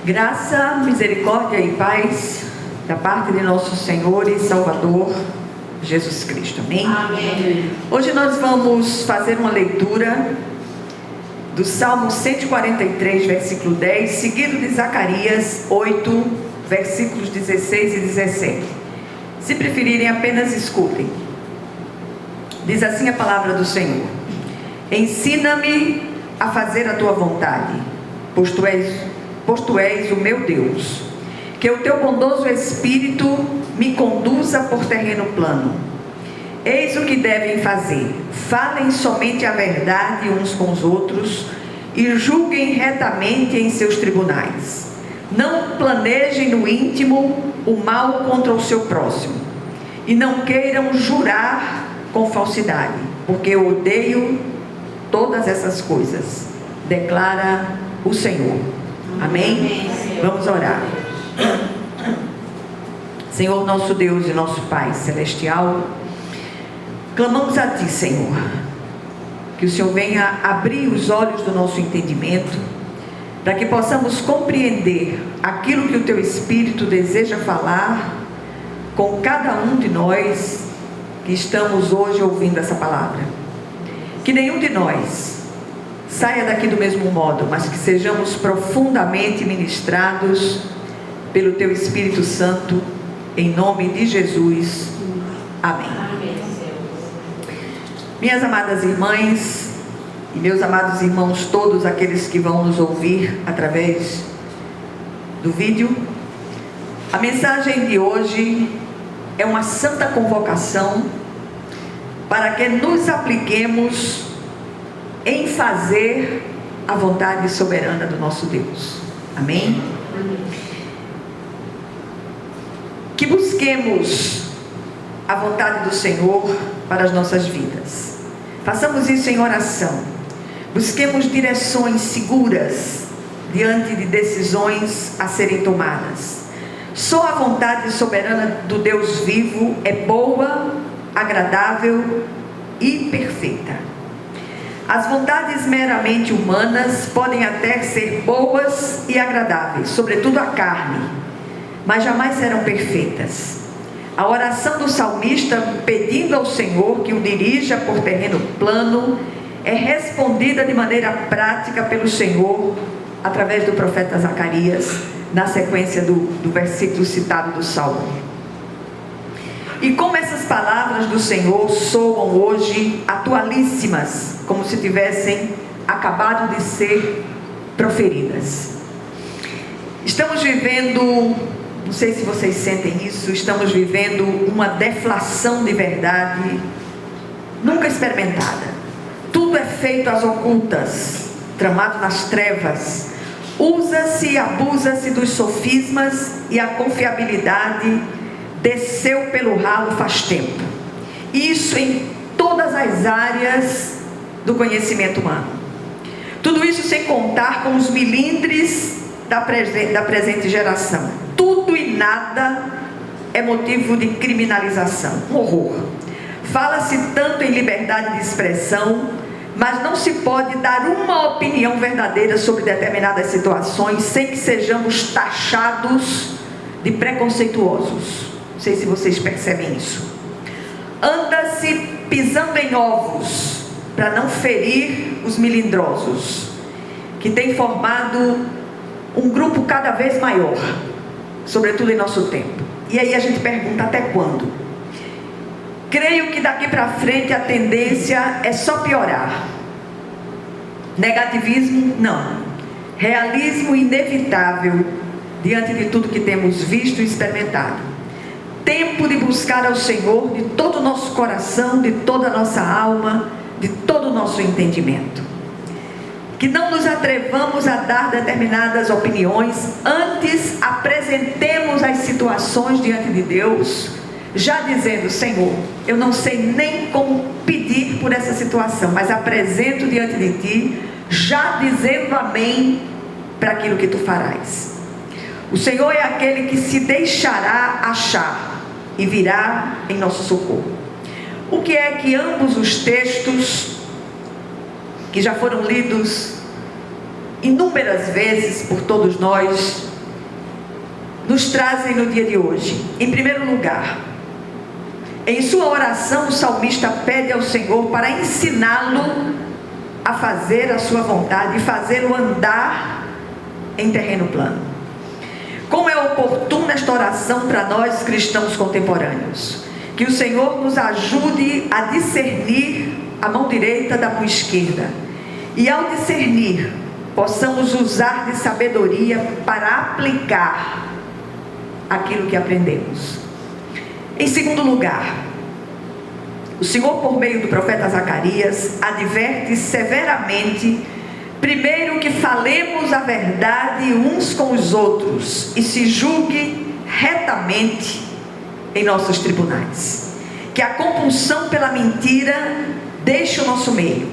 Graça, misericórdia e paz da parte de nosso Senhor e Salvador Jesus Cristo. Amém? Amém. Hoje nós vamos fazer uma leitura do Salmo 143, versículo 10, seguido de Zacarias 8, versículos 16 e 17. Se preferirem, apenas escutem. Diz assim a palavra do Senhor: ensina-me a fazer a tua vontade, pois tu és o meu Deus. Que o teu bondoso Espírito me conduza por terreno plano. Eis o que devem fazer: falem somente a verdade uns com os outros e julguem retamente em seus tribunais. Não planejem no íntimo o mal contra o seu próximo, e não queiram jurar com falsidade, porque eu odeio todas essas coisas, declara o Senhor. Amém? Vamos orar. Senhor, nosso Deus e nosso Pai celestial, clamamos a Ti, Senhor, que o Senhor venha abrir os olhos do nosso entendimento, para que possamos compreender aquilo que o Teu Espírito deseja falar com cada um de nós que estamos hoje ouvindo essa palavra. Que nenhum de nós saia daqui do mesmo modo, mas que sejamos profundamente ministrados pelo Teu Espírito Santo, em nome de Jesus. Amém. Minhas amadas irmãs e meus amados irmãos, todos aqueles que vão nos ouvir através do vídeo, a mensagem de hoje é uma santa convocação para que nos apliquemos em fazer a vontade soberana do nosso Deus. Amém? Que busquemos a vontade do Senhor para as nossas vidas. Façamos isso em oração. Busquemos direções seguras diante de decisões a serem tomadas. Só a vontade soberana do Deus vivo é boa, agradável e perfeita. As vontades meramente humanas podem até ser boas e agradáveis, sobretudo a carne, mas jamais serão perfeitas. A oração do salmista pedindo ao Senhor que o dirija por terreno plano é respondida de maneira prática pelo Senhor através do profeta Zacarias, na sequência do versículo citado do Salmo. E como essas palavras do Senhor soam hoje atualíssimas, como se tivessem acabado de ser proferidas. Estamos vivendo, não sei se vocês sentem isso, estamos vivendo uma deflação de verdade nunca experimentada. Tudo é feito às ocultas, tramado nas trevas. Usa-se e abusa-se dos sofismas, e a confiabilidade desceu pelo ralo faz tempo. Isso em todas as áreas do conhecimento humano. Tudo isso sem contar com os milindres da presente geração. Tudo e nada é motivo de criminalização. Um horror. Fala-se tanto em liberdade de expressão, mas não se pode dar uma opinião verdadeira sobre determinadas situações sem que sejamos taxados de preconceituosos. Não sei se vocês percebem isso. Anda-se pisando em ovos para não ferir os melindrosos, que tem formado um grupo cada vez maior, sobretudo em nosso tempo. E aí a gente pergunta: até quando? Creio que daqui para frente a tendência é só piorar. Negativismo, não. Realismo inevitável diante de tudo que temos visto e experimentado. Tempo de buscar ao Senhor de todo o nosso coração, de toda a nossa alma, de todo o nosso entendimento. Que não nos atrevamos a dar determinadas opiniões, antes apresentemos as situações diante de Deus, já dizendo: Senhor, eu não sei nem como pedir por essa situação, mas apresento diante de Ti, já dizendo amém para aquilo que Tu farás. O Senhor é aquele que se deixará achar e virá em nosso socorro. O que é que ambos os textos, que já foram lidos inúmeras vezes por todos nós, nos trazem no dia de hoje? Em primeiro lugar, em sua oração, o salmista pede ao Senhor para ensiná-lo a fazer a sua vontade e fazê-lo andar em terreno plano. Como é oportuna esta oração para nós cristãos contemporâneos? Que o Senhor nos ajude a discernir a mão direita da mão esquerda. E ao discernir, possamos usar de sabedoria para aplicar aquilo que aprendemos. Em segundo lugar, o Senhor, por meio do profeta Zacarias, adverte severamente, primeiro, que falemos a verdade uns com os outros e se julgue retamente em nossos tribunais. Que a compulsão pela mentira deixe o nosso meio.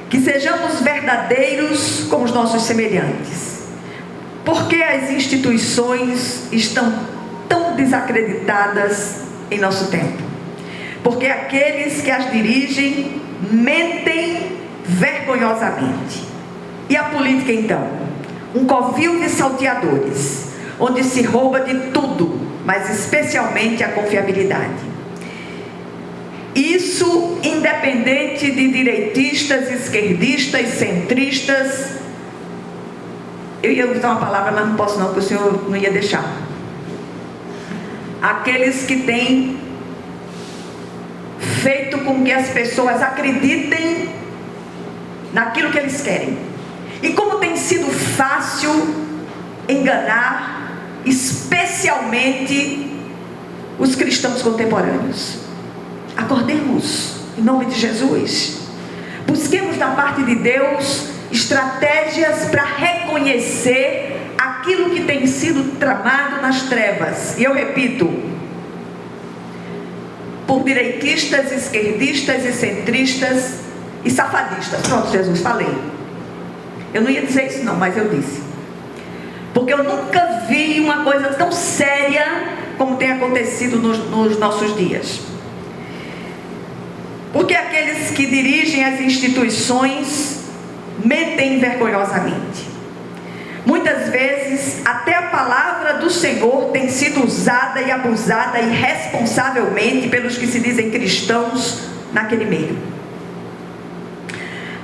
Que sejamos verdadeiros com os nossos semelhantes. Porque as instituições estão tão desacreditadas em nosso tempo? Porque aqueles que as dirigem mentem vergonhosamente. E a política, então? Um covil de salteadores, onde se rouba de tudo, mas especialmente a confiabilidade. Isso independente de direitistas, esquerdistas, centristas. Eu ia usar uma palavra, mas não posso não, porque o senhor não ia deixar. Aqueles que têm feito com que as pessoas acreditem naquilo que eles querem. E como tem sido fácil enganar, especialmente os cristãos contemporâneos. Acordemos em nome de Jesus. Busquemos da parte de Deus estratégias para reconhecer aquilo que tem sido tramado nas trevas. E eu repito, por direitistas, esquerdistas e centristas e safadistas. Pronto, Jesus, falei. Eu não ia dizer isso não, mas eu disse. Porque eu nunca vi uma coisa tão séria como tem acontecido nos nossos dias. Porque aqueles que dirigem as instituições mentem vergonhosamente. Muitas vezes até a palavra do Senhor tem sido usada e abusada irresponsavelmente pelos que se dizem cristãos naquele meio.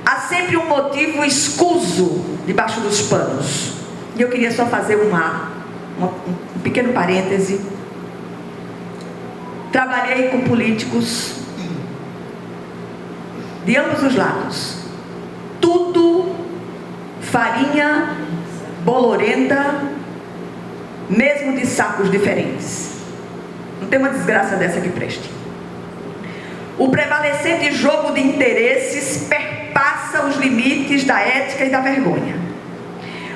Há sempre um motivo escuso debaixo dos panos. E eu queria só fazer um pequeno parêntese. Trabalhei com políticos de ambos os lados. Tudo farinha bolorenta, mesmo de sacos diferentes. Não tem uma desgraça dessa que preste. O prevalecente jogo de interesses perpassa os limites da ética e da vergonha.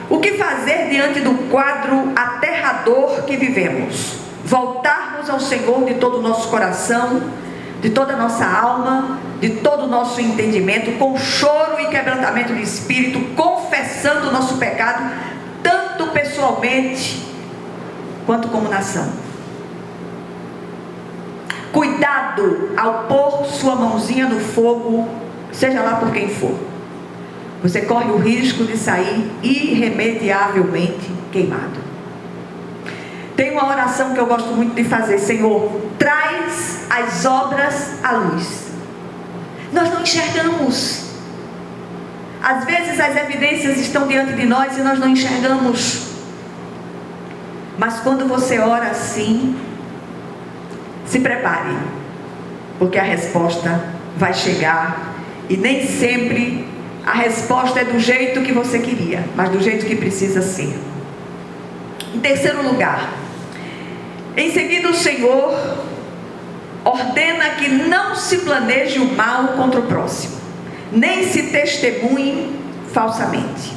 O que fazer diante do quadro aterrador que vivemos? Voltarmos ao Senhor de todo o nosso coração, de toda a nossa alma, de todo o nosso entendimento, com choro e quebrantamento de espírito, confessando o nosso pecado, tanto pessoalmente quanto como nação. Cuidado ao pôr sua mãozinha no fogo, seja lá por quem for. Você corre o risco de sair irremediavelmente queimado. Tem uma oração que eu gosto muito de fazer: Senhor, traz as obras à luz. Nós não enxergamos. Às vezes as evidências estão diante de nós e nós não enxergamos. Mas quando você ora assim, se prepare, porque a resposta vai chegar. E nem sempre a resposta é do jeito que você queria, mas do jeito que precisa ser. Em terceiro lugar, em seguida o Senhor ordena que não se planeje o mal contra o próximo, nem se testemunhe falsamente.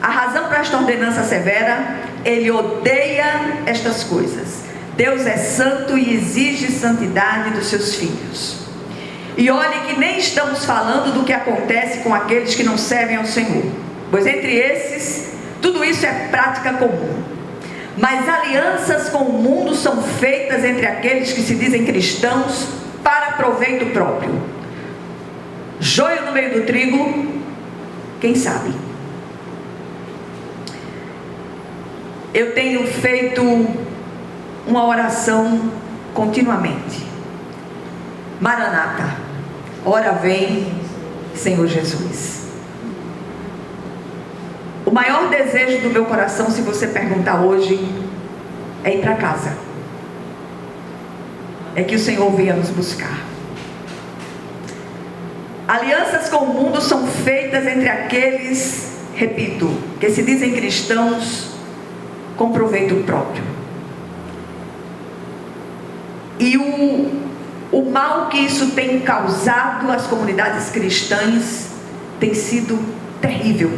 A razão para esta ordenança severa: Ele odeia estas coisas. Deus é santo e exige santidade dos seus filhos. E olhe que nem estamos falando do que acontece com aqueles que não servem ao Senhor, pois entre esses, tudo isso é prática comum. Mas alianças com o mundo são feitas entre aqueles que se dizem cristãos para proveito próprio. Joio no meio do trigo, quem sabe? eu tenho feito uma oração continuamente. Maranata, ora vem, Senhor Jesus. O maior desejo do meu coração, se você perguntar hoje, é ir para casa. É que o Senhor venha nos buscar. Alianças com o mundo são feitas entre aqueles, repito, que se dizem cristãos com proveito próprio. E o mal que isso tem causado às comunidades cristãs tem sido terrível.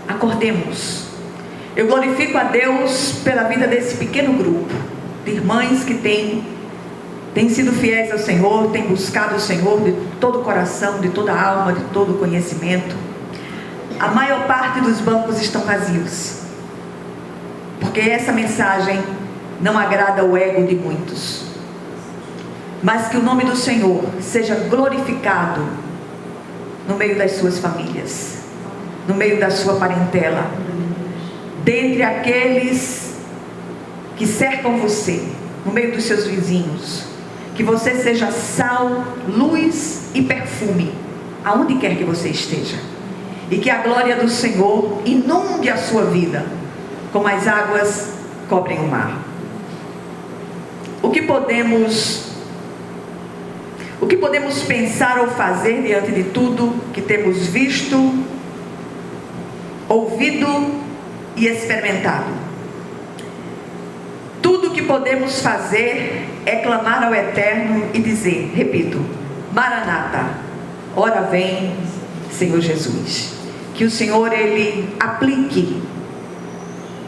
Acordemos. Eu glorifico a Deus pela vida desse pequeno grupo de irmãs que têm sido fiéis ao Senhor, têm buscado o Senhor de todo o coração, de toda a alma, de todo o conhecimento. A maior parte dos bancos estão vazios, porque essa mensagem não agrada o ego de muitos. Mas que o nome do Senhor seja glorificado no meio das suas famílias, no meio da sua parentela, dentre aqueles que cercam você, no meio dos seus vizinhos. Que você seja sal, luz e perfume, aonde quer que você esteja. E que a glória do Senhor inunde a sua vida, como as águas cobrem o mar. O que podemos pensar ou fazer diante de tudo que temos visto, ouvido e experimentado? Tudo o que podemos fazer é clamar ao Eterno e dizer, repito, Maranata, ora vem, Senhor Jesus. Que o Senhor, Ele aplique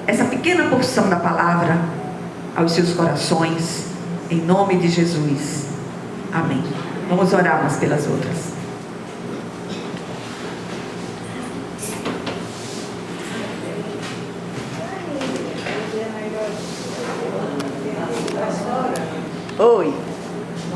essa pequena porção da palavra aos seus corações, em nome de Jesus. Amém. Vamos orar umas pelas outras. Oi.